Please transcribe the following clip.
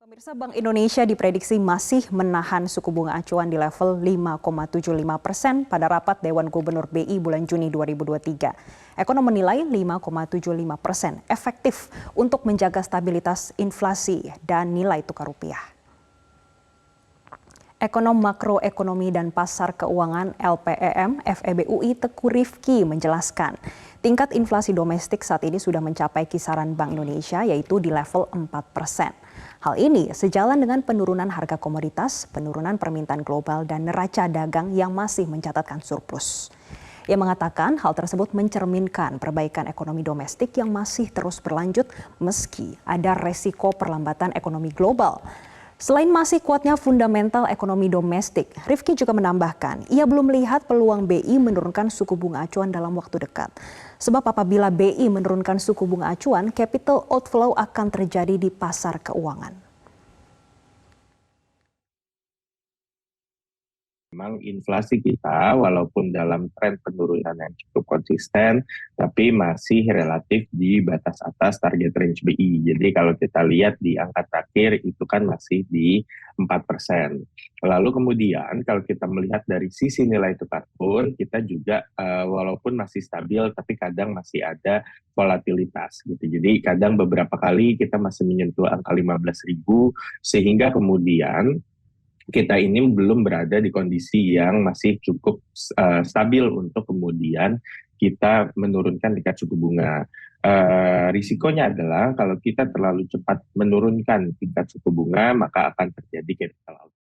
Pemirsa, Bank Indonesia diprediksi masih menahan suku bunga acuan di level 5,75% pada rapat Dewan Gubernur BI bulan Juni 2023. Ekonom menilai 5,75% efektif untuk menjaga stabilitas inflasi dan nilai tukar rupiah. Ekonom makroekonomi dan pasar keuangan LPEM FEBUI Teguh Rifki menjelaskan, tingkat inflasi domestik saat ini sudah mencapai kisaran Bank Indonesia yaitu di level 4%. Hal ini sejalan dengan penurunan harga komoditas, penurunan permintaan global dan neraca dagang yang masih mencatatkan surplus. Ia mengatakan hal tersebut mencerminkan perbaikan ekonomi domestik yang masih terus berlanjut meski ada resiko perlambatan ekonomi global. Selain masih kuatnya fundamental ekonomi domestik, Rifki juga menambahkan ia belum melihat peluang BI menurunkan suku bunga acuan dalam waktu dekat. Sebab apabila BI menurunkan suku bunga acuan, capital outflow akan terjadi di pasar keuangan. Memang inflasi kita walaupun dalam tren penurunan yang cukup konsisten, tapi masih relatif di batas atas target range BI. Jadi kalau kita lihat di angka terakhir itu kan masih di 4%. Lalu kemudian kalau kita melihat dari sisi nilai tukar pun, kita juga walaupun masih stabil, tapi kadang masih ada volatilitas gitu. Jadi kadang beberapa kali kita masih menyentuh angka 15.000, sehingga kemudian kita ini belum berada di kondisi yang masih cukup stabil untuk kemudian kita menurunkan tingkat suku bunga. Risikonya adalah kalau kita terlalu cepat menurunkan tingkat suku bunga, maka akan terjadi capital outflow.